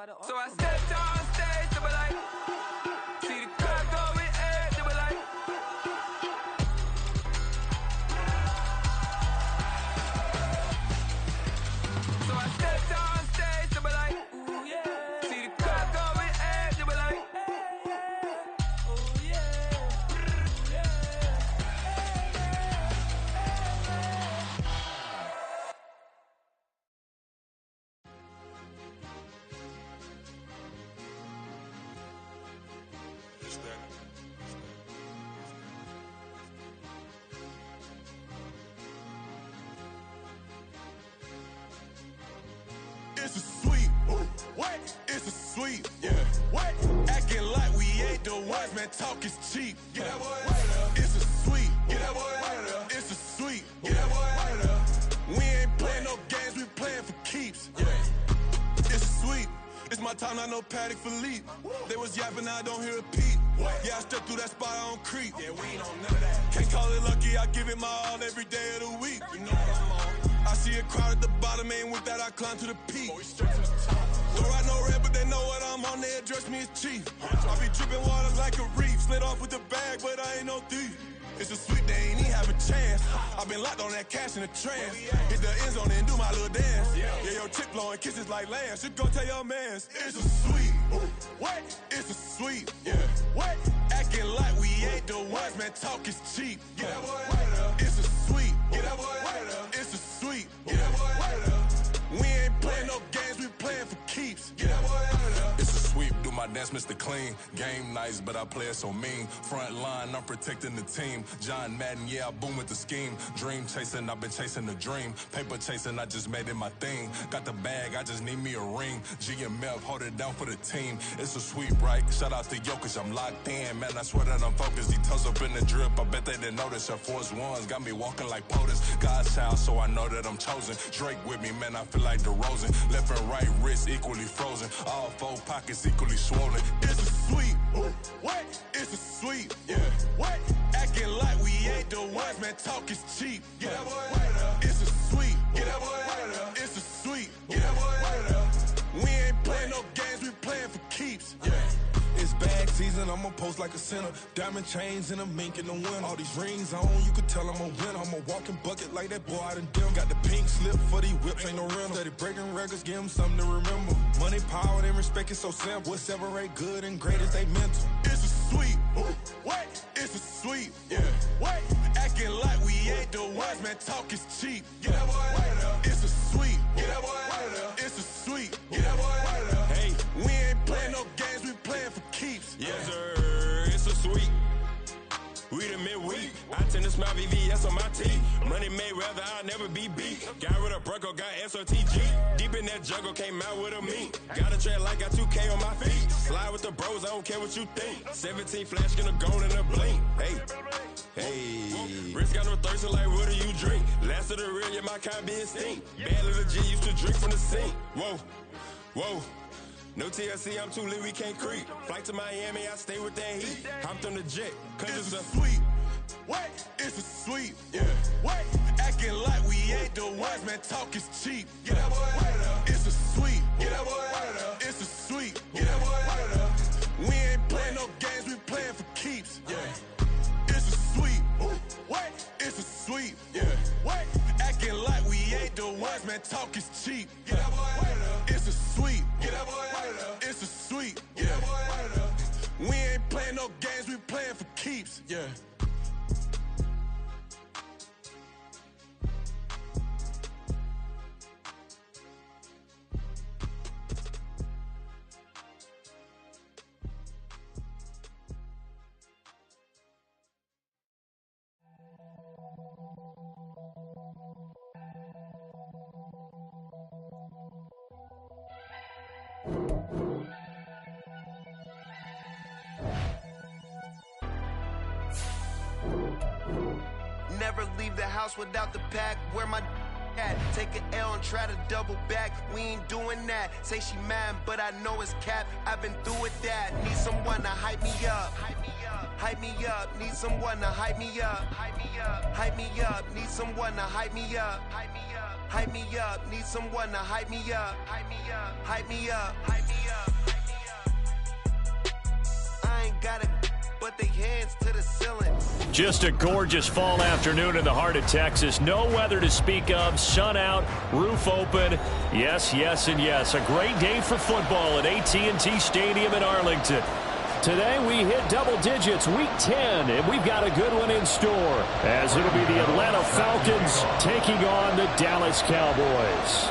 So I stepped on stage, they were like, see the crowd going air, they were like, so I stepped on stage, they were like, ooh yeah, see the crowd going air, they were like, ooh yeah, yeah. It's a sweep. What? It's a sweep. Yeah. What? Acting like we ain't the ones, man. Talk is cheap. Get that boy out of there. It's a sweep. Get that boy out of there. It's a sweep. Get that boy out of there. We ain't playing no games, we playing for keeps. Yeah. It's a sweep. It's my time, not no Paddock Philippe. They was yapping, I don't hear a peep. Yeah, I step through that spot, I don't creep. Yeah, we ain't on none of that. Can't call it lucky, I give it my all every day of the week. You know what I'm on. I see a crowd at the bottom, and with that I climb to the peak. Don't ride no red, but they know what I'm on, they address me as chief. I be dripping water like a reef, slid off with the bag, but I ain't no thief. It's a sweet, they ain't even have a chance. I been locked on that cash in a trance. Hit the end zone and do my little dance. Yeah, your chick blowing kisses like lambs. You go tell your mans. It's a sweet. What? It's a sweet. Yeah. What? Acting like we ain't the ones, man. Talk is cheap. Get that boy out of there. It's a sweet. Get that boy out of there. It's a sweet. Get that boy out of there. We ain't playing no games, we playing for keeps. Get that boy out of there. It's a sweep, do my dance, Mr. Clean. Game nice, but I play it so mean. Front line, I'm protecting the team. John Madden, yeah, I boom with the scheme. Dream chasing, I've been chasing the dream. Paper chasing, I just made it my thing. Got the bag, I just need me a ring. GMF, hold it down for the team. It's a sweep, right? Shout out to Jokic, I'm locked in. Man, I swear that I'm focused. He toes up in the drip, I bet they didn't notice. Your force ones got me walking like POTUS. God's child, so I know that I'm chosen. Drake with me, man, I feel like DeRozan. Left and right wrist equally frozen. All four pockets equally swollen. It's a sweep. What? It's a sweep. Yeah. What? Acting like we ain't the ones, man. Talk is cheap. Get that boy out of there. It's a sweep. Get that boy out of there. It's a sweep. Get that boy out of there. We ain't playing no games, we playing for keeps. Yeah. It's bag season, I'ma post like a sinner. Diamond chains and a mink in the winter. All these rings on, you could tell I'm a winner. I'm a walking bucket like that boy out in dim. Got the pink slip for these whips, ain't no rental. Steady breaking records, give them something to remember. Money, power, and respect is so simple. What separate good and great is they mental. It's a sweep. What? It's a sweep. Yeah. What? Acting like we ain't the ones, man. Talk is cheap. Get that boy out of there. It's a sweep. Get that boy out of there. It's a sweep. Get that boy out of there. Hey, we ain't playing no games, we playing for keeps. Yes, sir. It's a sweep. We the midweek. I tend to smile VVS on my teeth. Money made rather I'll never be beat. Got rid of Bronco, got SOTG. Deep in that jungle, came out with a meat. Got a tread like got 2K on my feet. Slide with the bros, I don't care what you think. 17 flash, gonna go in a blink. Hey, hey. Wrist got no thirst, like what do you drink? Last of the real, yeah, my kind be instinct. Bad little G used to drink from the sink. Whoa, whoa. No TLC, I'm too lit, we can't creep. Flight to Miami, I stay with that heat. Hopped on the jet, cause It's it's a sweep. What? It's a sweep. Yeah. What? Acting like we ain't the ones, man. Talk is cheap. Get that boy out of there. It's a sweep. Get that boy out of there. It's a sweep. Get that boy out of there. We ain't playing no games, we playing for keeps. Yeah. It's a sweep. What? It's a sweep. Yeah. What? Acting like we ain't the ones, man. Talk is cheap. Get that boy out of there. It's a sweep. Get that boy out of there. It's a sweep. Get that boy out of there. We ain't playing no games, we playing for keeps. Yeah. Never leave the house without the pack. Where my Take an L and try to double back. We ain't doing that. Say she mad, but I know it's cap. I've been through with that. Need someone to hype me up. Hype me up. Need someone to hype me up. Hype me up. Need someone to hype me up. Hype me up. Need someone to hype me up. Hype me up. Hype me up. Hype me up. I ain't got it, but they hands to the ceiling. Just a gorgeous fall afternoon in the heart of Texas. No weather to speak of. Sun out, roof open. Yes, yes, and yes. A great day for football at AT&T Stadium in Arlington. Today we hit double digits, week 10, and we've got a good one in store, as it'll be the Atlanta Falcons taking on the Dallas Cowboys.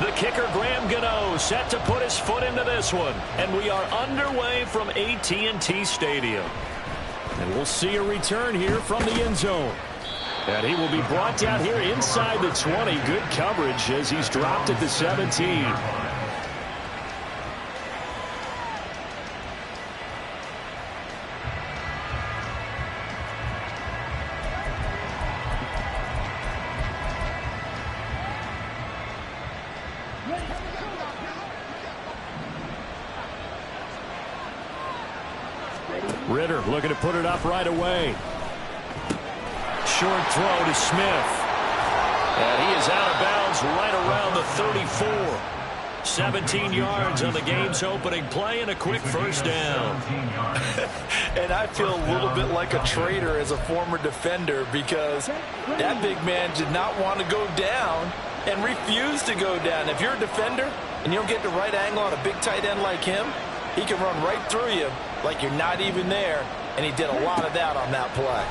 The kicker, Graham Gano, set to put his foot into this one. And we are underway from AT&T Stadium. And we'll see a return here from the end zone. And he will be brought down here inside the 20. Good coverage as he's dropped at the 17. Ritter looking to put it up right away. Short throw to Smith. And he is out of bounds right around the 34. 17 yards on the game's opening play and a quick first down. And I feel a little bit like a traitor as a former defender, because that big man did not want to go down and refused to go down. If you're a defender and you don't get the right angle on a big tight end like him, he can run right through you like you're not even there, and he did a lot of that on that play.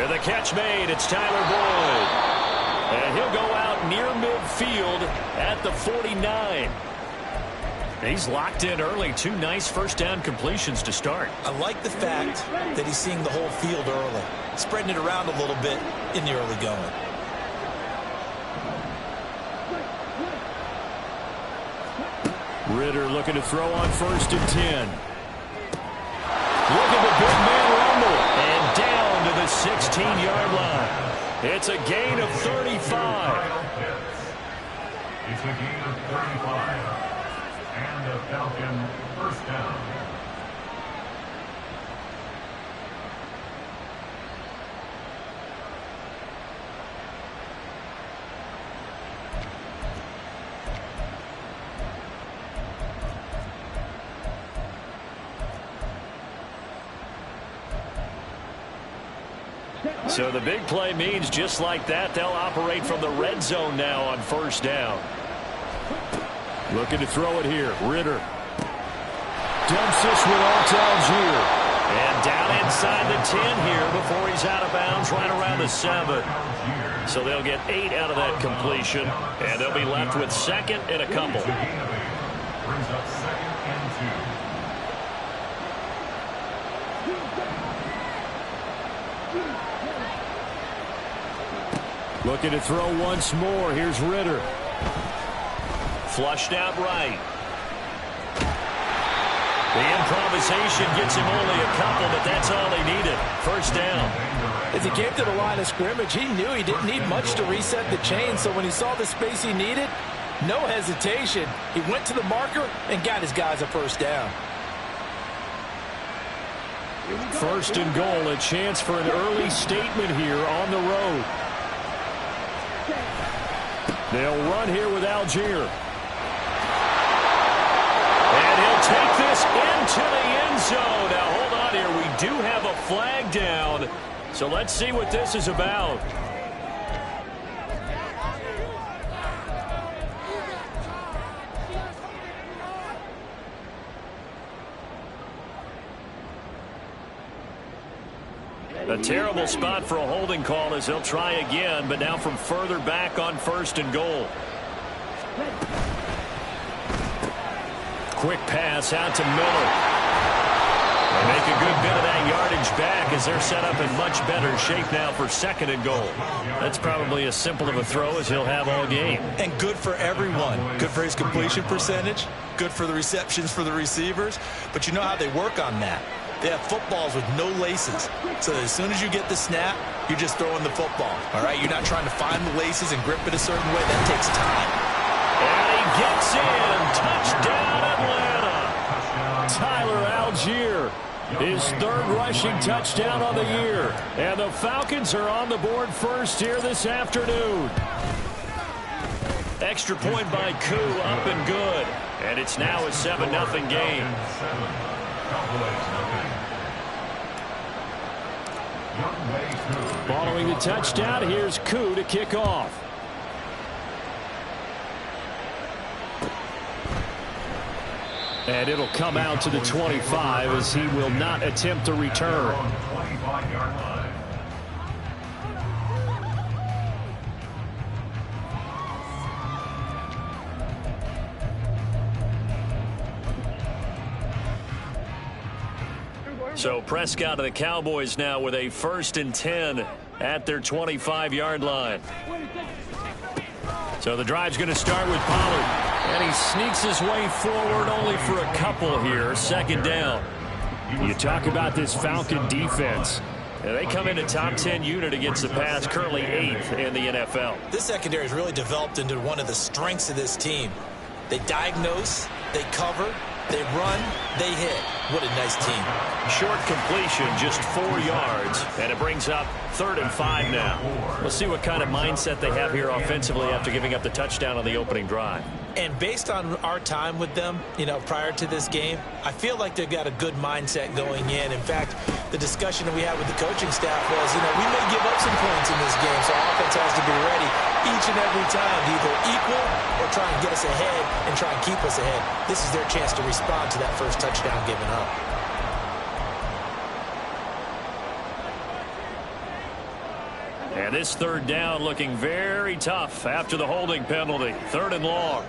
And the catch made. It's Tyler Boyd. And he'll go out near midfield at the 49. He's locked in early. 2 nice first down completions to start. I like the fact that he's seeing the whole field early, spreading it around a little bit in the early going. Ritter looking to throw on 1st and 10. Look at the big man rumble. And down to the 16-yard line. It's a gain of 35. It's a gain of 35. And a Falcon first down. So the big play means just like that, they'll operate from the red zone now on 1st down. Looking to throw it here. Ritter dumps this one off to Algier. And down inside the 10 here before he's out of bounds, right around the 7. So they'll get 8 out of that completion, and they'll be left with 2nd and a couple. Brings up 2nd and 2. Looking to throw once more. Here's Ritter. Flushed out right. The improvisation gets him only a couple, but that's all he needed. First down. As he came to the line of scrimmage, he knew he didn't need much to reset the chain, so when he saw the space he needed, no hesitation. He went to the marker and got his guys a first down. 1st and goal, a chance for an early statement here on the road. They'll run here with Algier. And he'll take this into the end zone. Now, hold on here. We do have a flag down. So let's see what this is about. A terrible spot for a holding call as they'll try again, but now from further back on 1st and goal. Quick pass out to Miller. They make a good bit of that yardage back as they're set up in much better shape now for 2nd and goal. That's probably as simple of a throw as he'll have all game. And good for everyone. Good for his completion percentage. Good for the receptions for the receivers. But you know how they work on that. They have footballs with no laces. So as soon as you get the snap, you're just throwing the football. All right? You're not trying to find the laces and grip it a certain way. That takes time. And he gets in. Touchdown, Atlanta. Tyler Algier, his third rushing touchdown of the year. And the Falcons are on the board first here this afternoon. Extra point by Koo, up and good. And it's now a 7-0 game. Following the touchdown, here's Koo to kick off. And it'll come out to the 25 as he will not attempt to return. So Prescott and the Cowboys now with a 1st and 10 at their 25-yard line. So the drive's going to start with Pollard. And he sneaks his way forward only for a couple here. 2nd down. You talk about this Falcon defense. They come in a top 10 unit against the pass, currently 8th in the NFL. This secondary has really developed into one of the strengths of this team. They diagnose, they cover, they run, they hit. What a nice team. Short completion, just 4 yards, and it brings up 3rd and 5 now. We'll see what kind of mindset they have here offensively after giving up the touchdown on the opening drive. And based on our time with them, prior to this game, I feel like they've got a good mindset going in. In fact, the discussion that we had with the coaching staff was, we may give up some points in this game, so our offense has to be ready each and every time to either equal or try and get us ahead and try and keep us ahead. This is their chance to respond to that first touchdown given up. And this 3rd down looking very tough after the holding penalty. 3rd and long.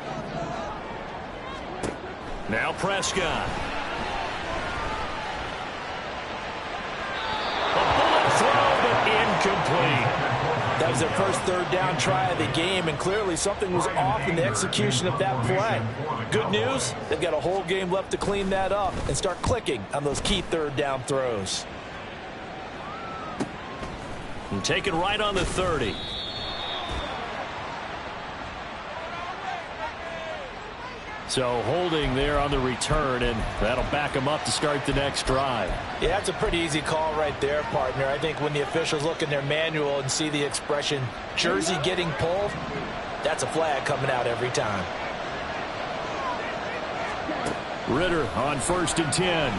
Now Prescott. A bullet throw, but incomplete. That was their first 3rd down try of the game, and clearly something was off in the execution of that play. Good news, they've got a whole game left to clean that up and start clicking on those key 3rd down throws. And take it right on the 30. So holding there on the return, and that'll back them up to start the next drive. Yeah, that's a pretty easy call right there, partner. I think when the officials look in their manual and see the expression jersey getting pulled, that's a flag coming out every time. Ritter on 1st and 10.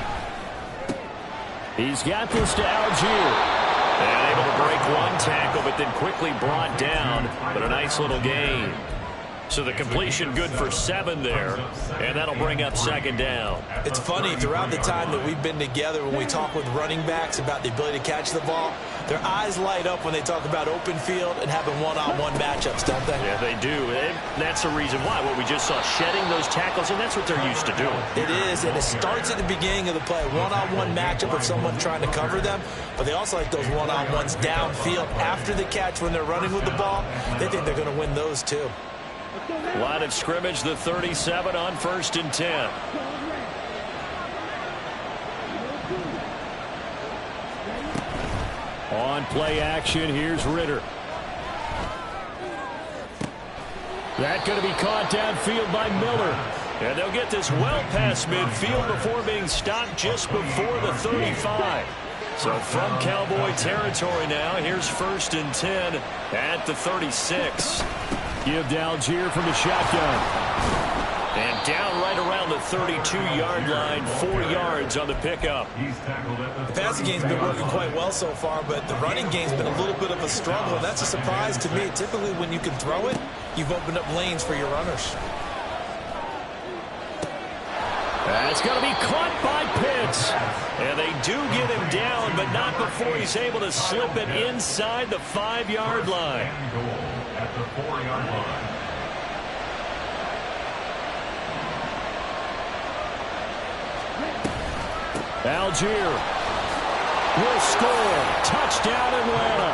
He's got this to Algier. And able to break one tackle, but then quickly brought down. But a nice little gain. So the completion good for 7 there, and that'll bring up 2nd down. It's funny, throughout the time that we've been together, when we talk with running backs about the ability to catch the ball, their eyes light up when they talk about open field and having one-on-one matchups, don't they? Yeah, they do. And that's the reason why. What we just saw, shedding those tackles, and that's what they're used to doing. It is, and it starts at the beginning of the play. One-on-one matchup of someone trying to cover them, but they also like those one-on-ones downfield after the catch when they're running with the ball. They think they're going to win those too. Line of scrimmage, the 37 on 1st and 10. On play action, here's Ritter. That going to be caught downfield by Miller. And they'll get this well past midfield before being stopped just before the 35. So from Cowboy territory now, here's 1st and 10 at the 36. Give to Algier from the shotgun. And down right around the 32-yard line, 4 yards on the pickup. The passing game's been working quite well so far, but the running game's been a little bit of a struggle. And that's a surprise to me. Typically, when you can throw it, you've opened up lanes for your runners. That's going to be caught by Pitts. And they do get him down, but not before he's able to slip it inside the 5-yard line. At the 4-yard line. Algier will score. Touchdown, Atlanta.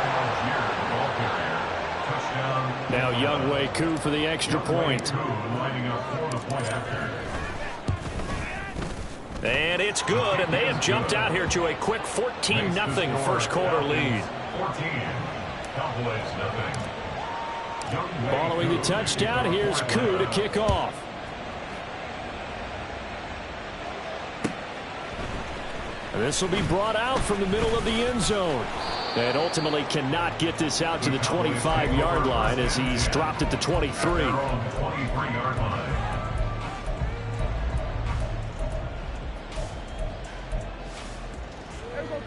Now Younghoe Koo for the extra point. And it's good, and they have jumped out here to a quick 14-0 first quarter lead. 14. Cowboys nothing. Following the touchdown, here's Koo to kick off. This will be brought out from the middle of the end zone. And ultimately cannot get this out to the 25-yard line as he's dropped at the 23. 23-yard line.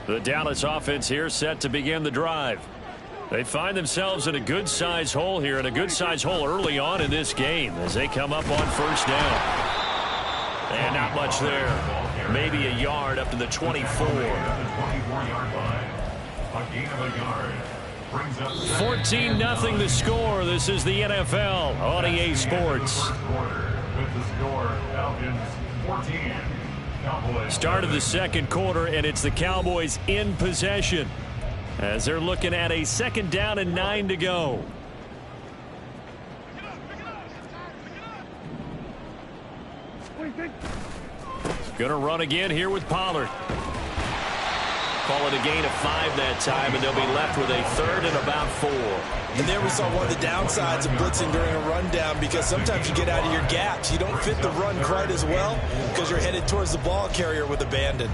The Dallas offense here set to begin the drive. They find themselves in a good-sized hole here, and a good-sized hole early on in this game as they come up on first down. And not much there. Maybe a yard up to the 24. 14-0 the score. This is the NFL on EA Sports. With the score, Falcons 14. Start of the second quarter, and it's the Cowboys in possession as they're looking at a 2nd down and 9 to go. Going to run again here with Pollard. Call it a gain of 5 that time, and they'll be left with a 3rd and about 4. And there we saw one of the downsides of blitzing during a rundown, because sometimes you get out of your gaps. You don't fit the run quite as well because you're headed towards the ball carrier with abandon.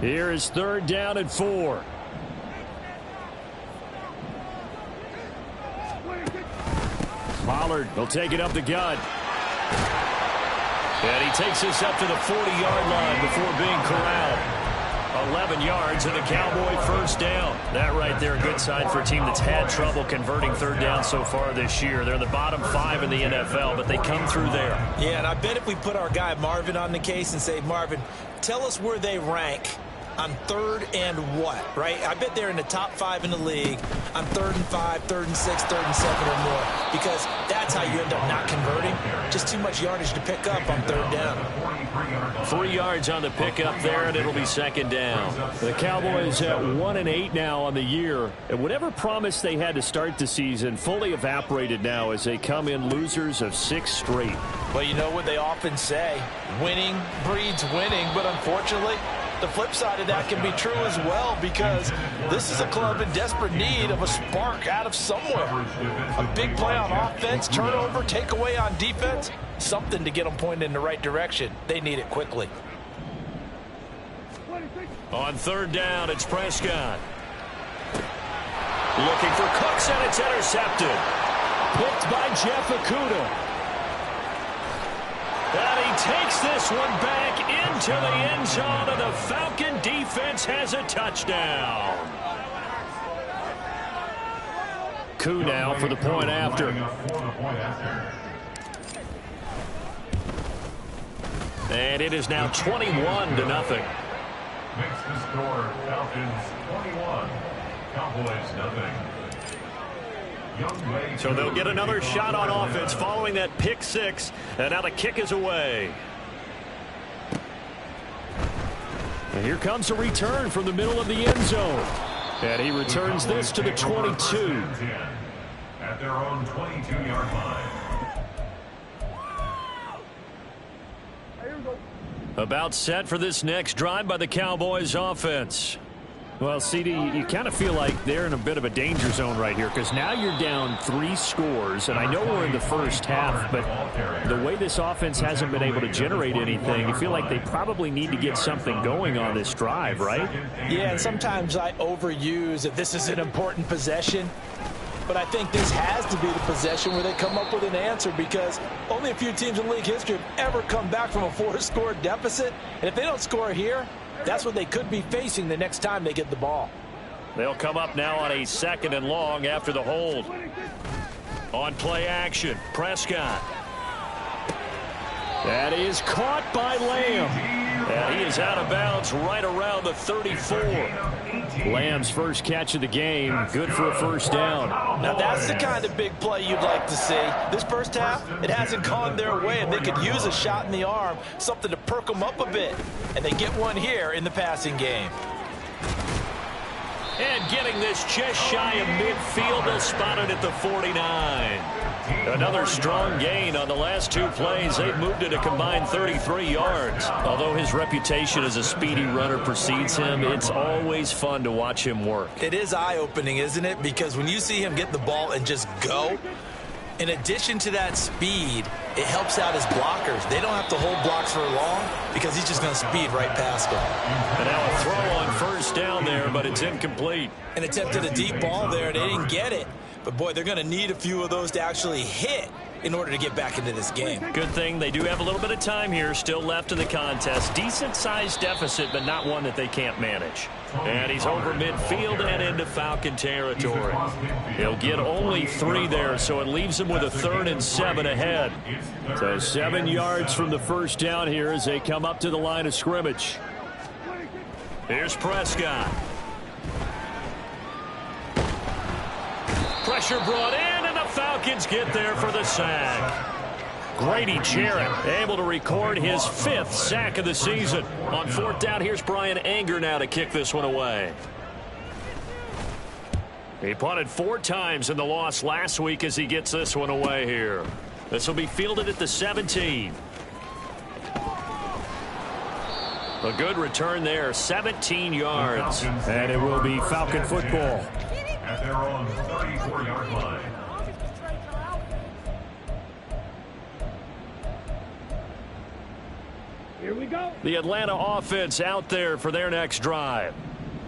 Here is 3rd down and 4. Pollard will take it up the gut. And he takes this up to the 40-yard line before being corralled. 11 yards and the Cowboy first down. That right there, a good sign for a team that's had trouble converting 3rd down so far this year. They're the bottom 5 in the NFL, but they come through there. Yeah, and I bet if we put our guy Marvin on the case and say, Marvin, tell us where they rank on 3rd and what, right? I bet they're in the top 5 in the league on 3rd and 5, 3rd and 6, 3rd and 7 or more, because that's how you end up not converting. Just too much yardage to pick up on 3rd down. 3 yards on the pickup there, and it'll be 2nd down. The Cowboys at 1-8 now on the year, and whatever promise they had to start the season fully evaporated now as they come in losers of 6 straight. Well, you know what they often say, winning breeds winning, but unfortunately, the flip side of that can be true as well, because this is a club in desperate need of a spark out of somewhere. A big play on offense, turnover, takeaway on defense, something to get them pointed in the right direction. They need it quickly. On 3rd down, it's Prescott. Looking for Cooks, and it's intercepted. Picked by Jeff Okudah. And he takes this one back into the end zone, and the Falcon defense has a touchdown. Koo now for the point after. And it is now 21-0. Makes the score Falcons 21, Cowboys nothing. So they'll get another shot on offense following that pick 6, and now the kick is away. And here comes a return from the middle of the end zone, and he returns this to the 22. At their own 22-yard line. About set for this next drive by the Cowboys offense. Well, CD, you kind of feel like they're in a bit of a danger zone right here, because now you're down 3 scores, and I know we're in the first half, but the way this offense hasn't been able to generate anything, you feel like they probably need to get something going on this drive, right? Yeah, and sometimes I overuse that this is an important possession, but I think this has to be the possession where they come up with an answer, because only a few teams in league history have ever come back from a 4-score deficit, and if they don't score here, that's what they could be facing the next time they get the ball. They'll come up now on a 2nd and long after the hold. On play action, Prescott. That is caught by Lamb. And he is out of bounds right around the 34. Lamb's first catch of the game, good for a first down. Now that's the kind of big play you'd like to see. This first half, it hasn't gone their way, and they could use a shot in the arm, something to perk them up a bit. And they get one here in the passing game. And getting this just shy of midfield, they'll spot it at the 49. Another strong gain on the last 2 plays. They've moved it a combined 33 yards. Although his reputation as a speedy runner precedes him, it's always fun to watch him work. It is eye-opening, isn't it? Because when you see him get the ball and just go, in addition to that speed, it helps out his blockers. They don't have to hold blocks for long because he's just going to speed right past them. And now a throw on first down there, but it's incomplete. And attempted a deep ball there. They didn't get it. But, boy, they're going to need a few of those to actually hit in order to get back into this game. Good thing they do have a little bit of time here still left in the contest. Decent-sized deficit, but not one that they can't manage. And he's over midfield and into Falcon territory. He'll get only 3 there, so it leaves him with a 3rd and 7 ahead. So 7 yards from the first down here as they come up to the line of scrimmage. Here's Prescott. Pressure brought in, and the Falcons get there for the sack. Grady Jarrett able to record his 5th sack of the season. On 4th down, here's Brian Anger now to kick this one away. He punted 4 times in the loss last week as he gets this one away here. This will be fielded at the 17. A good return there, 17 yards. And it will be Falcon football. At their own 34-yard line. Here we go. The Atlanta offense out there for their next drive.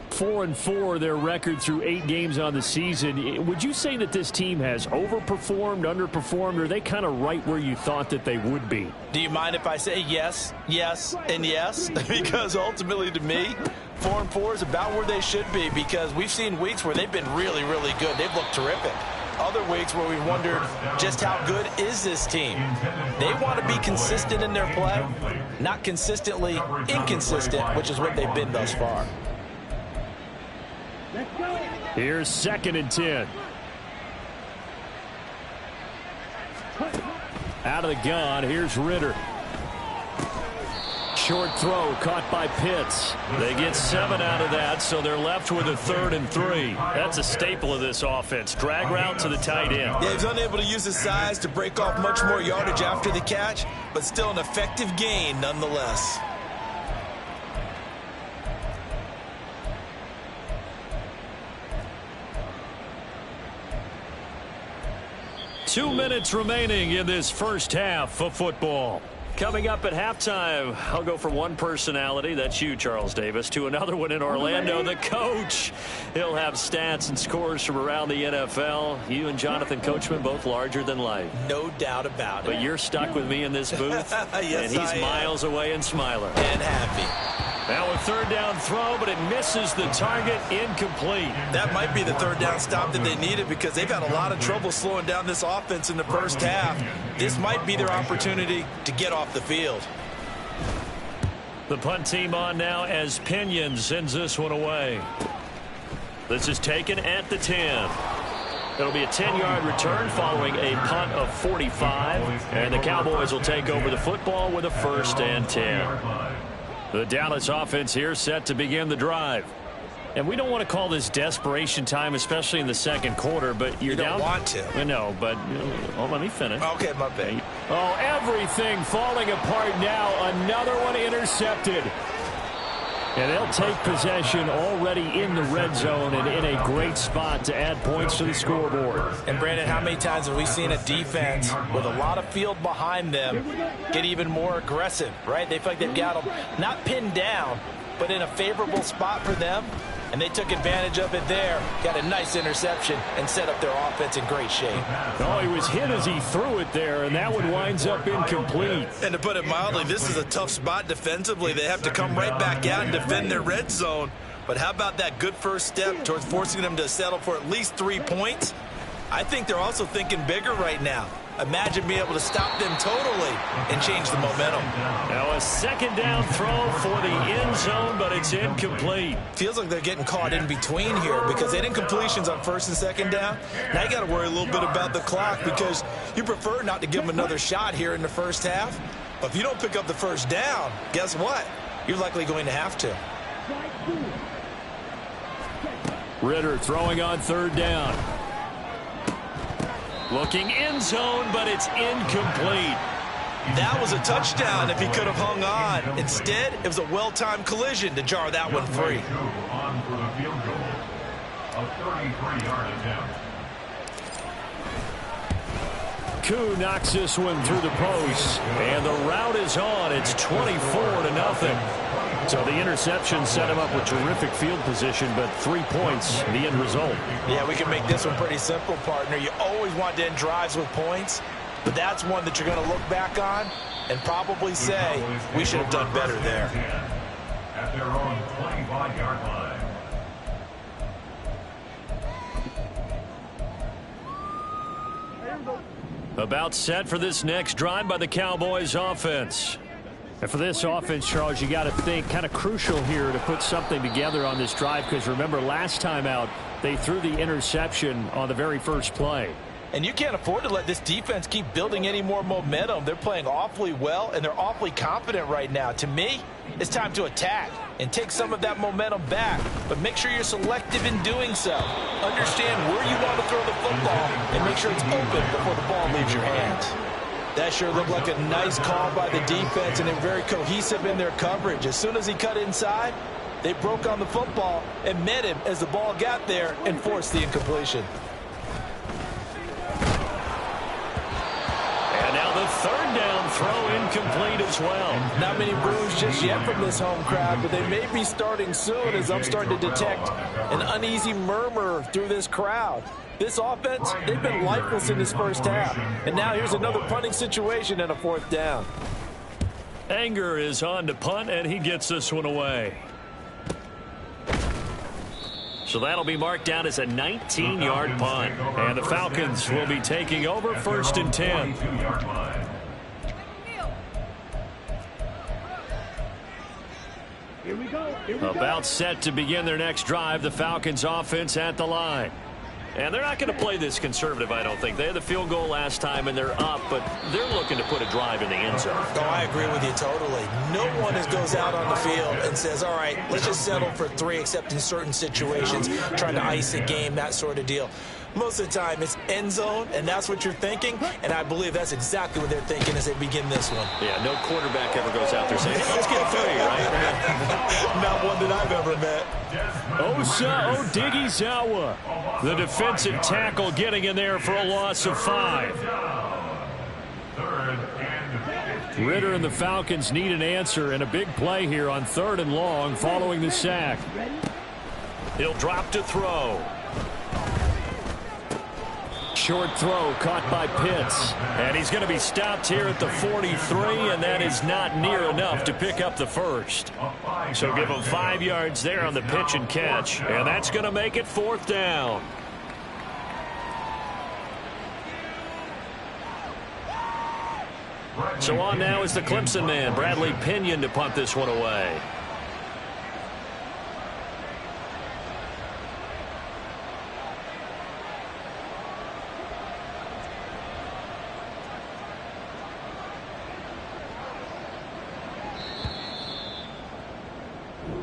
4-4 their record through 8 games on the season. Would you say that this team has overperformed, underperformed, or are they kind of right where you thought that they would be? Do you mind if I say yes, yes, and yes? Because ultimately to me, 4-4 is about where they should be, because we've seen weeks where they've been really, really good. They've looked terrific. Other weeks where we've wondered just how good is this team. They want to be consistent in their play, not consistently inconsistent, which is what they've been thus far. Here's 2nd and 10. Out of the gun, here's Ritter. Short throw caught by Pitts. They get 7 out of that, so they're left with a 3rd and 3. That's a staple of this offense. Drag route to the tight end. Yeah, he's unable to use his size to break off much more yardage after the catch, but still an effective gain nonetheless. 2 minutes remaining in this first half of football. Coming up at halftime, I'll go from one personality, that's you, Charles Davis, to another one in Orlando, the coach. He'll have stats and scores from around the NFL. You and Jonathan Coachman, both larger than life. No doubt about it. But you're stuck with me in this booth, yes, and he's miles away and smiling. And happy. Now a 3rd down throw, but it misses the target, incomplete. That might be the 3rd down stop that they needed, because they've had a lot of trouble slowing down this offense in the first half. This might be their opportunity to get off the field. The punt team on now as Pinion sends this one away. This is taken at the 10. It'll be a 10-yard return following a punt of 45, and the Cowboys will take over the football with a 1st and 10. The Dallas offense here set to begin the drive. And we don't want to call this desperation time, especially in the second quarter, but you're down. You don't want to. I know, but let me finish. Okay, my bad. Oh, everything falling apart now. Another one intercepted. And they'll take possession already in the red zone and in a great spot to add points to the scoreboard. And, Brandon, how many times have we seen a defense with a lot of field behind them get even more aggressive, right? They feel like they've got them not pinned down, but in a favorable spot for them. And they took advantage of it there, got a nice interception, and set up their offense in great shape. Oh, he was hit as he threw it there, and that one winds up incomplete. And to put it mildly, this is a tough spot defensively. They have to come right back out and defend their red zone. But how about that good first step towards forcing them to settle for at least 3 points? I think they're also thinking bigger right now. Imagine being able to stop them totally and change the momentum. Now a 2nd down throw for the end zone, but it's incomplete. Feels like they're getting caught in between here because they didn't completions on 1st and 2nd down. Now you got to worry a little bit about the clock because you prefer not to give them another shot here in the first half. But if you don't pick up the 1st down, guess what? You're likely going to have to. Ritter throwing on third down. Looking end zone, but it's incomplete. That was a touchdown if he could have hung on. Instead, it was a well-timed collision to jar that one free. On for the field goal. A 33-yard attempt. Koo knocks this one through the post, and the route is on. It's 24-0. So the interception set him up with terrific field position, but 3 points, the end result. Yeah, we can make this one pretty simple, partner. You always want to end drives with points, but that's one that you're going to look back on and probably say, we should have done better there. At their own 25-yard line. About set for this next drive by the Cowboys offense. And for this offense, Charles, you got to think kind of crucial here to put something together on this drive, because remember last time out they threw the interception on the very first play. And you can't afford to let this defense keep building any more momentum. They're playing awfully well, and they're awfully confident right now. To me, it's time to attack and take some of that momentum back, but make sure you're selective in doing so. Understand where you want to throw the football and make sure it's open before the ball leaves your hands. That sure looked like a nice call by the defense, and they're very cohesive in their coverage. As soon as he cut inside, they broke on the football and met him as the ball got there and forced the incompletion. And now the third down throw incomplete as well. Not many boos just yet from this home crowd, but they may be starting soon, as I'm starting to detect an uneasy murmur through this crowd. This offense, they've been lifeless in this first half. And now here's another punting situation and a fourth down. Anger is on to punt, and he gets this one away. So that'll be marked down as a 19-yard punt. And the Falcons will be taking over 1st and 10. About set to begin their next drive, the Falcons offense at the line. And they're not going to play this conservative, I don't think. They had the field goal last time, and they're up, but they're looking to put a drive in the end zone. Oh, I agree with you totally. No one goes out on the field and says, all right, let's just settle for 3, except in certain situations, trying to ice a game, that sort of deal. Most of the time, it's end zone, and that's what you're thinking, and I believe that's exactly what they're thinking as they begin this one. Yeah, no quarterback ever goes out there saying, hey, let's get 3, right? Not one that I've ever met. Odighizuwa, the defensive tackle, getting in there for a loss of 5. Ritter and the Falcons need an answer, and a big play here on 3rd and long following the sack. He'll drop to throw. Short throw caught by Pitts. And he's going to be stopped here at the 43, and that is not near enough to pick up the first. So give him 5 yards there on the pitch and catch, and that's going to make it 4th down. So on now is the Clemson man, Bradley Pinion, to punt this one away.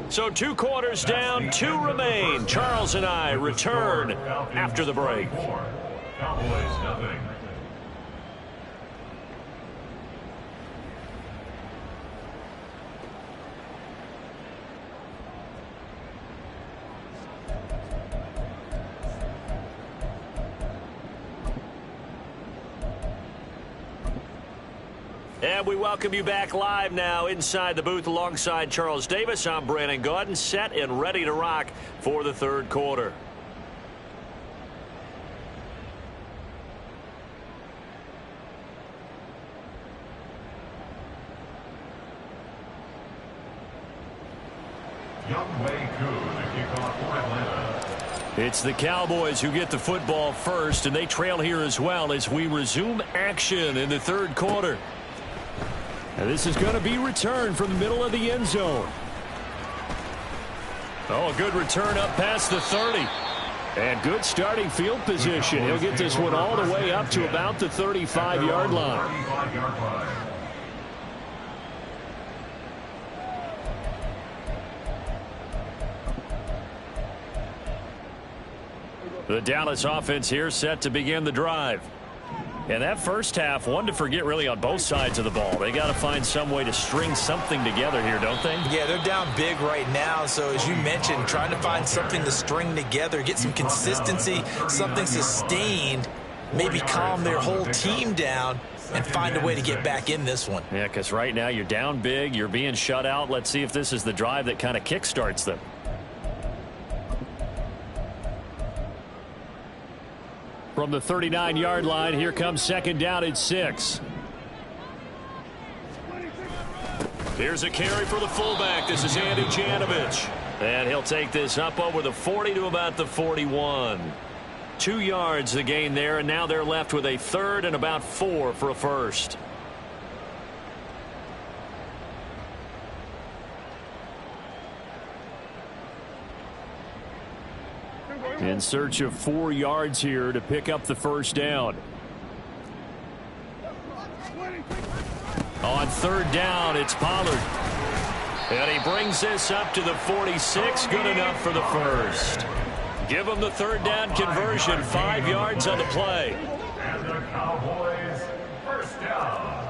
So 2 quarters down, 2 remain. Charles and I return after the break. Cowboys nothing. And we welcome you back live now inside the booth alongside Charles Davis. I'm Brandon Gaudin, set and ready to rock for the 3rd quarter. It's the Cowboys who get the football first, and they trail here as well as we resume action in the 3rd quarter. And this is going to be returned from the middle of the end zone. Oh, a good return up past the 30. And good starting field position. He'll get this one all the way up to about the 35-yard line. The Dallas offense here set to begin the drive. And that first half, one to forget really on both sides of the ball. They got to find some way to string something together here, don't they? Yeah, they're down big right now. So as you mentioned, trying to find something to string together, get some consistency, something sustained, maybe calm their whole team down and find a way to get back in this one. Yeah, because right now you're down big, you're being shut out. Let's see if this is the drive that kind of kickstarts them. From the 39-yard line, here comes second down at 6. Here's a carry for the fullback. This is Andy Janovich. And he'll take this up over the 40 to about the 41. 2 yards the gain there, and now they're left with a third and about 4 for a first. In search of 4 yards here to pick up the first down. On third down, it's Pollard. And he brings this up to the 46. Good enough for the first. Give him the third down conversion. 5 yards on the play. And the Cowboys first down.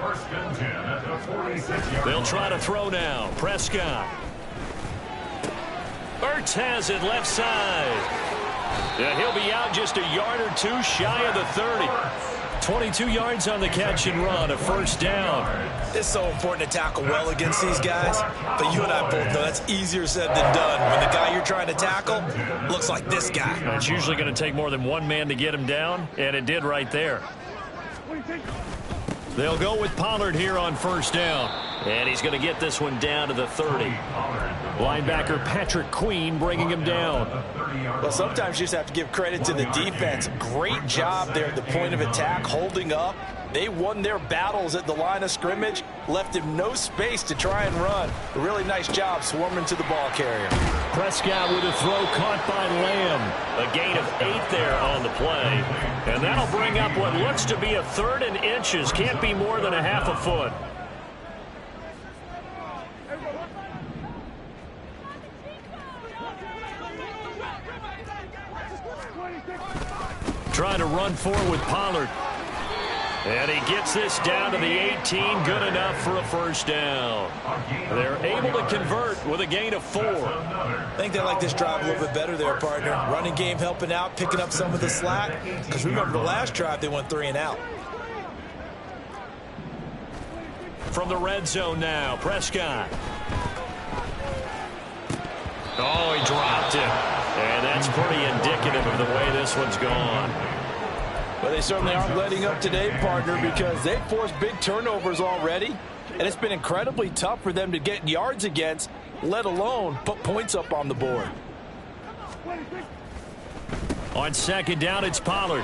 First and 10 at the 46-yard. They'll try to throw now. Prescott. Ertz has it left side. Yeah, he'll be out just a yard or two shy of the 30. 22 yards on the catch and run, a first down. It's so important to tackle well against these guys, but you and I both know that's easier said than done when the guy you're trying to tackle looks like this guy. It's usually going to take more than one man to get him down, and it did right there. They'll go with Pollard here on first down, and he's going to get this one down to the 30. Linebacker Patrick Queen bringing him down. Well, sometimes you just have to give credit to the defense. Great job there at the point of attack, holding up. They won their battles at the line of scrimmage, left him no space to try and run. A really nice job swarming to the ball carrier. Prescott with a throw caught by Lamb. A gain of 8 there on the play. And that'll bring up what looks to be a third and inches. Can't be more than a half a foot. Trying to run forward with Pollard. And he gets this down to the 18. Good enough for a first down. They're able to convert with a gain of 4. I think they like this drive a little bit better there, partner. Running game helping out, picking up some of the slack. Because remember the last drive, they went 3 and out. From the red zone now, Prescott. Oh, he dropped it. And that's pretty indicative of the way this one's gone. Well, they certainly aren't letting up today, partner, because they've forced big turnovers already. And it's been incredibly tough for them to get yards against, let alone put points up on the board. On second down, it's Pollard.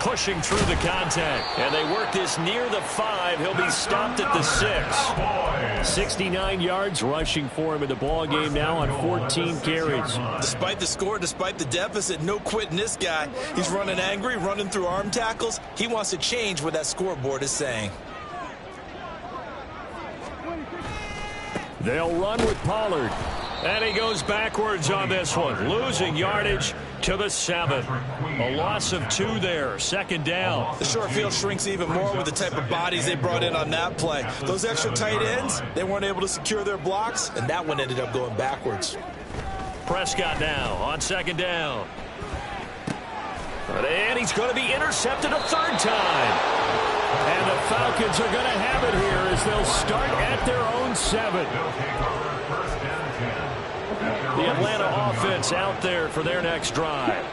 Pushing through the contact. And they work this near the 5. He'll be stopped at the 6. 69 yards rushing for him in the ball game now on 14 carries. Despite the score, despite the deficit, no quitting this guy. He's running angry, running through arm tackles. He wants to change what that scoreboard is saying. They'll run with Pollard. And he goes backwards on this one. Losing yardage to the 7. A loss of 2 there. Second down. The short field shrinks even more with the type of bodies they brought in on that play. Those extra tight ends, they weren't able to secure their blocks, and that one ended up going backwards. Prescott now on second down. And he's going to be intercepted a third time. And the Falcons are going to have it here as they'll start at their own 7. The Atlanta offense out there for their next drive.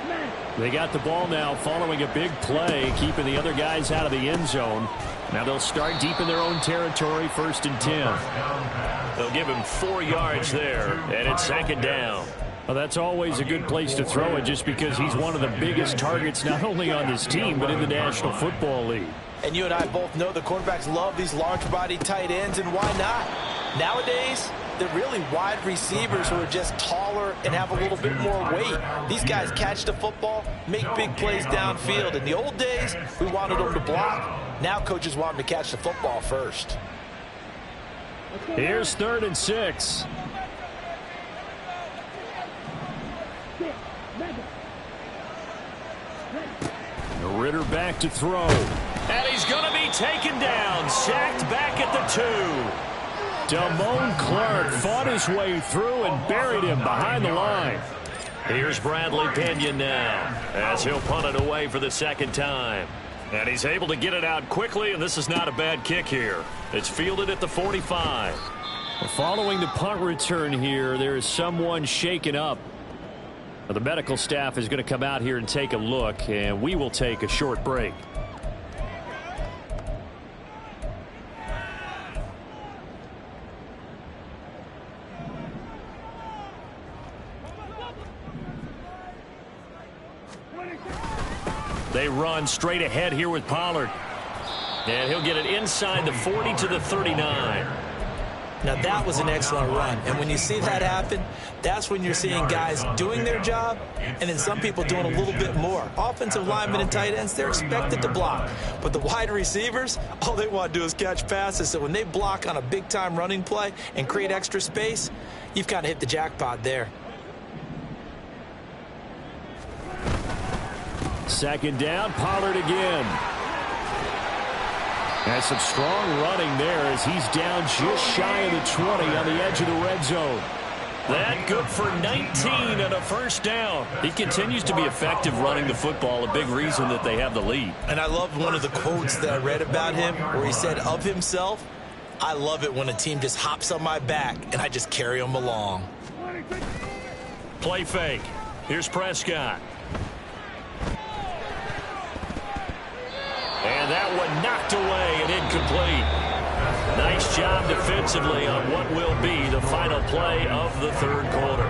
They got the ball now following a big play, keeping the other guys out of the end zone. Now they'll start deep in their own territory, 1st and 10. They'll give him 4 yards there, and it's second down. Well, that's always a good place to throw it just because he's one of the biggest targets not only on this team but in the National Football League. And you and I both know the quarterbacks love these large-body tight ends, and why not? Nowadays, they're really wide receivers who are just taller and have a little bit more weight. These guys catch the football, make big plays downfield. In the old days, we wanted them to block. Now coaches want them to catch the football first. Here's 3rd and 6. Ritter back to throw. And he's going to be taken down. Sacked back at the 2. Damone Clark fought his way through and buried him behind the line. Here's Bradley Pinion now as he'll punt it away for the second time. And he's able to get it out quickly, and this is not a bad kick here. It's fielded at the 45. Following the punt return here, there is someone shaken up. The medical staff is going to come out here and take a look, and we will take a short break. They run straight ahead here with Pollard. And he'll get it inside the 40 to the 39. Now, that was an excellent run. And when you see that happen, that's when you're seeing guys doing their job and then some people doing a little bit more. Offensive linemen and tight ends, they're expected to block. But the wide receivers, all they want to do is catch passes. So when they block on a big-time running play and create extra space, you've kind of hit the jackpot there. Second down, Pollard again. And some strong running there as he's down just shy of the 20 on the edge of the red zone. That good for 19 and a first down. He continues to be effective running the football, a big reason that they have the lead. And I love one of the quotes that I read about him where he said of himself, I love it when a team just hops on my back and I just carry them along. Play fake. Here's Prescott. And that one knocked away and incomplete. Nice job defensively on what will be the final play of the third quarter.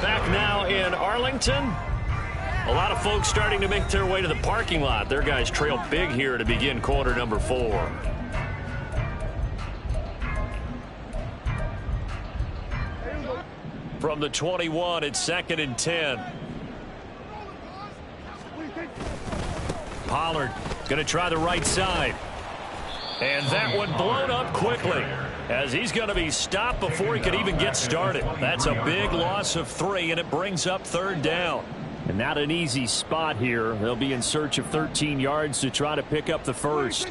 Back now in Arlington. A lot of folks starting to make their way to the parking lot. Their guys trail big here to begin quarter number 4. From the 21, it's 2nd and 10. Pollard going to try the right side. And that one blown up quickly as he's going to be stopped before he could even get started. That's a big loss of 3, and it brings up third down. And not an easy spot here. They'll be in search of 13 yards to try to pick up the first.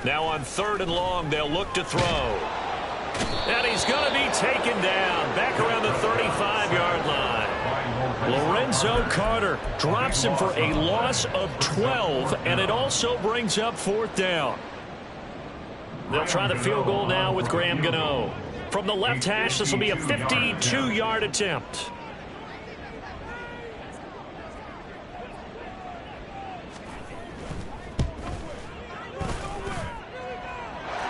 Now on 3rd and long, they'll look to throw. And he's going to be taken down back around the 35-yard line. Lorenzo Carter drops him for a loss of 12, and it also brings up 4th down. They'll try the field goal now with Graham Gano. From the left hash, this will be a 52-yard attempt.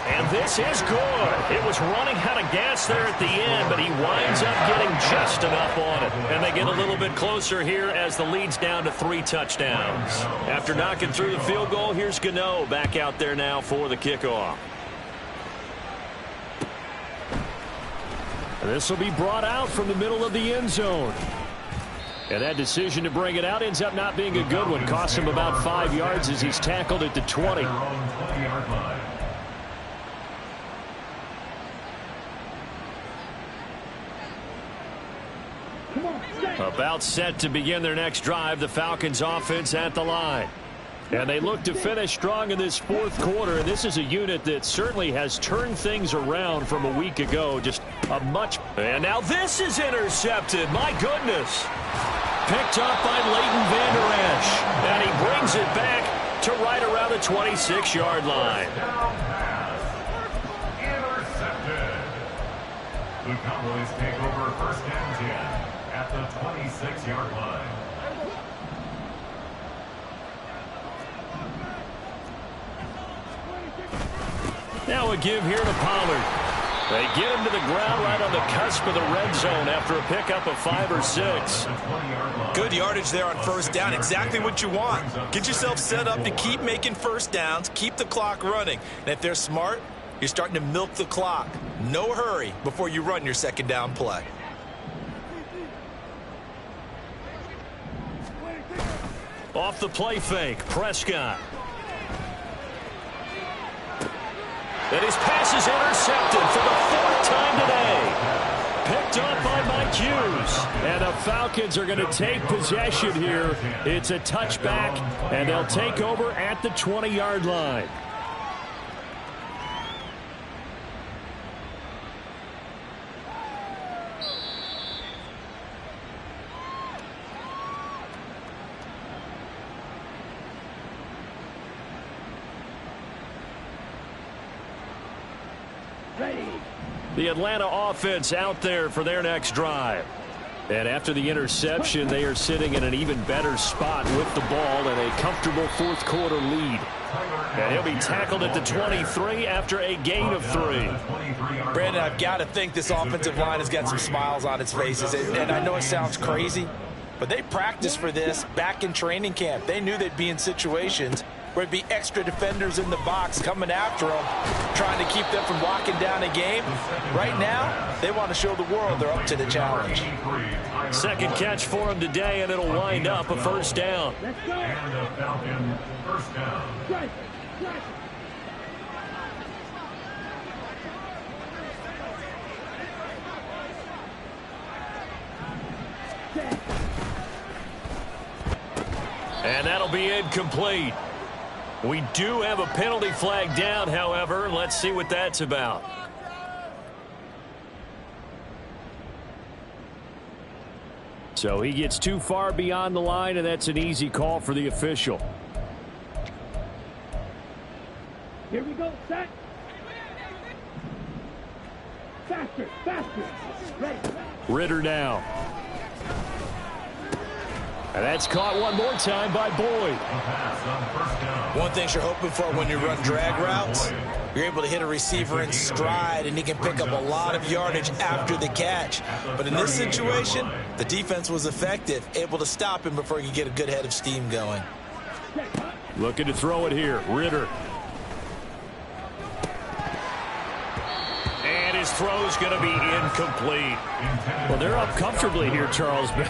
And this is good. It was running out of gas there at the end, but he winds up getting just enough on it. And they get a little bit closer here as the lead's down to 3 touchdowns. After knocking through the field goal, here's Gano back out there now for the kickoff. This will be brought out from the middle of the end zone. And that decision to bring it out ends up not being a good one. Costs him about 5 yards as he's tackled at the 20. About set to begin their next drive, the Falcons offense at the line. And they look to finish strong in this 4th quarter. And this is a unit that certainly has turned things around from a week ago. Just a much... And now this is intercepted. My goodness. Picked up by Leighton Vander Esch. And he brings it back to right around the 26-yard line. Intercepted. The Cowboys take over 1st and 10 at the 26-yard line. Now a give here to Pollard. They get him to the ground right on the cusp of the red zone after a pickup of 5 or 6. Good yardage there on 1st down. Exactly what you want. Get yourself set up to keep making 1st downs, keep the clock running. And if they're smart, you're starting to milk the clock. No hurry before you run your 2nd down play. Off the play fake, Prescott. And his pass is intercepted for the 4th time today. Picked picked up on my cues. And the Falcons are going to take possession here. It's a touchback, and they'll take over at the 20-yard line. The Atlanta offense out there for their next drive. And after the interception, they are sitting in an even better spot with the ball and a comfortable fourth-quarter lead. And he'll be tackled at the 23 after a gain of 3. Brandon, I've got to think this offensive line has got some smiles on its faces. And I know it sounds crazy, but they practiced for this back in training camp. They knew they'd be in situations where it'd be extra defenders in the box coming after them, trying to keep them from locking down a game. Right now, they want to show the world they're up to the challenge. Second catch for him today, and it'll wind up a first down. And a Falcon first down. And that'll be incomplete. We do have a penalty flag down, however. Let's see what that's about. So he gets too far beyond the line, and that's an easy call for the official. Here we go, set. Faster, faster. Ready. Ritter now. And that's caught one more time by Boyd. One thing you're hoping for when you run drag routes, you're able to hit a receiver in stride, and he can pick up a lot of yardage after the catch. But in this situation, the defense was effective, able to stop him before he could get a good head of steam going. Looking to throw it here. Ritter. And his throw's going to be incomplete. Well, they're up comfortably here, Charles, but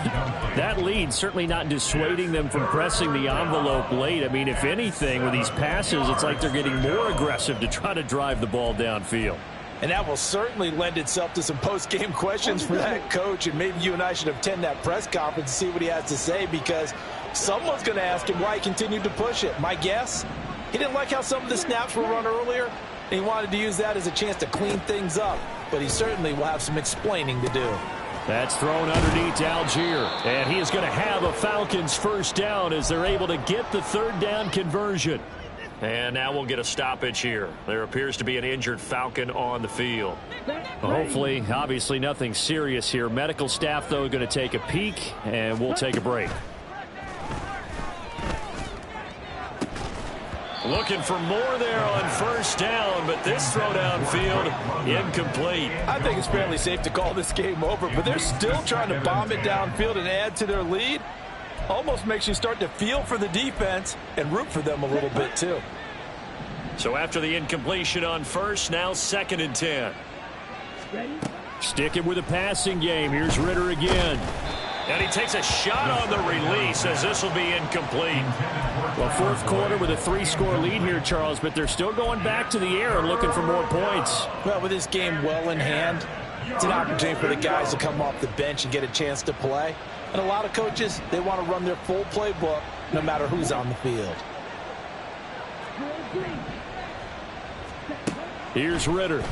that lead certainly not dissuading them from pressing the envelope late. I mean, if anything, with these passes, it's like they're getting more aggressive to try to drive the ball downfield. And that will certainly lend itself to some post-game questions for that coach, and maybe you and I should attend that press conference and see what he has to say, because someone's going to ask him why he continued to push it. My guess, he didn't like how some of the snaps were run earlier. He wanted to use that as a chance to clean things up, but he certainly will have some explaining to do. That's thrown underneath to Algier, and he is going to have a Falcons first down as they're able to get the third down conversion. And now we'll get a stoppage here. There appears to be an injured Falcon on the field. Hopefully, obviously nothing serious here. Medical staff, though, going to take a peek, and we'll take a break. Looking for more there on first down, but this throw downfield incomplete. I think it's fairly safe to call this game over, but they're still trying to bomb it downfield and add to their lead. Almost makes you start to feel for the defense and root for them a little bit too. So after the incompletion on first, now 2nd and 10. Sticking with the passing game. Here's Ritter again. And he takes a shot on the release as this will be incomplete. Well, fourth quarter with a 3-score lead here, Charles, but they're still going back to the air and looking for more points. Well, with this game well in hand, it's an opportunity for the guys to come off the bench and get a chance to play. And a lot of coaches, they want to run their full playbook no matter who's on the field. Here's Ritter.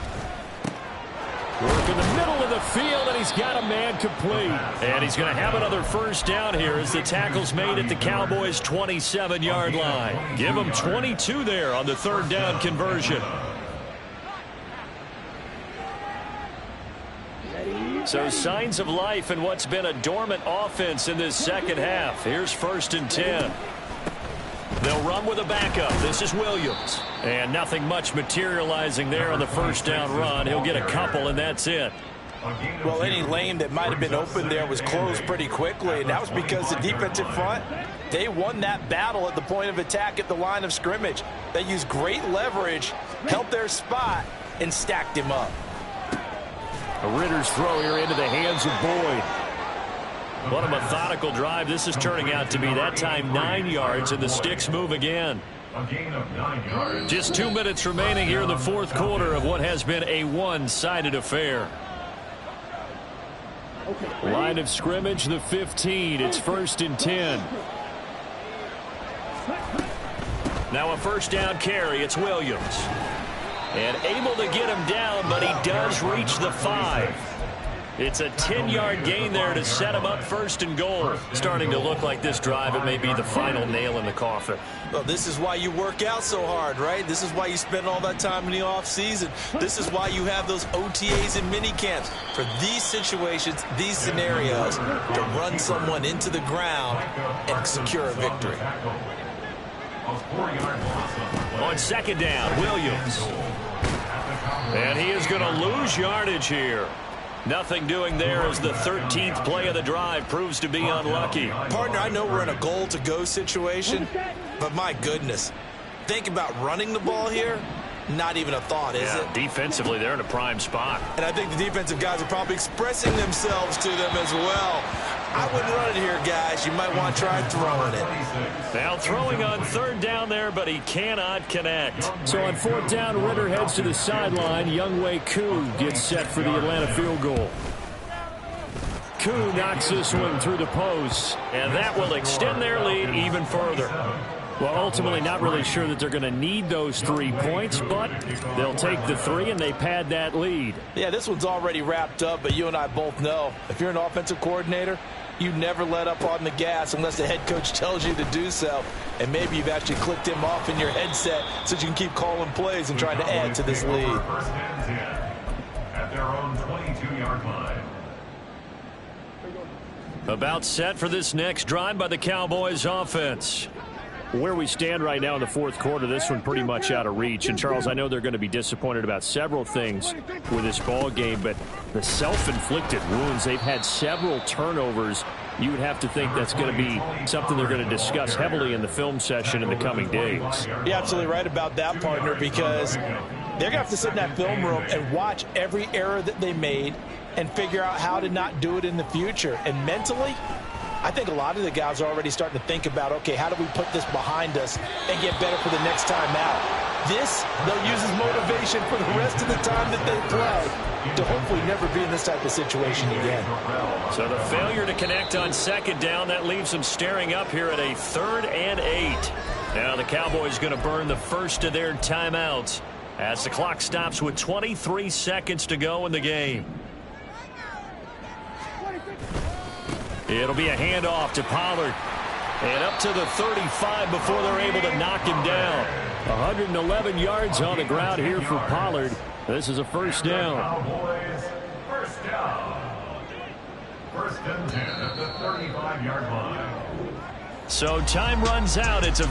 Work in the middle of the field, and he's got a man complete. And he's going to have another first down here as the tackle's made at the Cowboys' 27-yard line. Give them 22 there on the third down conversion. So signs of life in what's been a dormant offense in this second half. Here's 1st and 10. They'll run with a backup. This is Williams. And nothing much materializing there on the first down run. He'll get a couple, and that's it. Well, any lane that might have been open there was closed pretty quickly, and that was because the defensive front, they won that battle at the point of attack at the line of scrimmage. They used great leverage, held their spot, and stacked him up. A Ritter's throw here into the hands of Boyd. What a methodical drive this is turning out to be. That time 9 yards, and the sticks move again. A gain of 9 yards. Just 2 minutes remaining here in the fourth quarter of what has been a one-sided affair. Line of scrimmage, the 15. It's 1st and 10. Now a first down carry. It's Williams. And able to get him down, but he does reach the 5. It's a 10-yard gain there to set him up 1st and goal. Starting to look like this drive, it may be the final nail in the coffin. Well, this is why you work out so hard, right? This is why you spend all that time in the offseason. This is why you have those OTAs and mini camps. For these situations, these scenarios, to run someone into the ground and secure a victory. On 2nd down, Williams. And he is going to lose yardage here. Nothing doing there as the 13th play of the drive proves to be unlucky. Partner, I know we're in a goal-to-go situation, but my goodness, think about running the ball here. Not even a thought, is it? Defensively, they're in a prime spot. And I think the defensive guys are probably expressing themselves to them as well. I wouldn't run it here, guys. You might want to try throwing it. Now throwing on 3rd down there, but he cannot connect. So on 4th down, Ritter heads to the sideline. Younghoe Koo gets set for the Atlanta field goal. Koo knocks this one through the post, and that will extend their lead even further. Well, ultimately not really sure that they're going to need those 3 points, but they'll take the 3 and they pad that lead. Yeah, this one's already wrapped up, but you and I both know if you're an offensive coordinator, you never let up on the gas unless the head coach tells you to do so. And maybe you've actually clicked him off in your headset so you can keep calling plays and trying to add to this lead. 1st and 10 at their own 22-yard line. About set for this next drive by the Cowboys offense. Where we stand right now in the 4th quarter, this one pretty much out of reach. And, Charles, I know they're going to be disappointed about several things with this ball game, but the self-inflicted wounds, they've had several turnovers. You would have to think that's going to be something they're going to discuss heavily in the film session in the coming days. You're absolutely right about that, partner, because they're going to have to sit in that film room and watch every error that they made and figure out how to not do it in the future. And mentally, I think a lot of the guys are already starting to think about, okay, how do we put this behind us and get better for the next time out? This, they'll use as motivation for the rest of the time that they play to hopefully never be in this type of situation again. So the failure to connect on 2nd down, that leaves them staring up here at a 3rd and 8. Now the Cowboys going to burn the first of their timeouts as the clock stops with 23 seconds to go in the game. It'll be a handoff to Pollard. And up to the 35 before they're able to knock him down. 111 yards on the ground here for Pollard. This is a 1st down. Cowboys, 1st down. 1st and 10 at the 35-yard line. So time runs out. It's a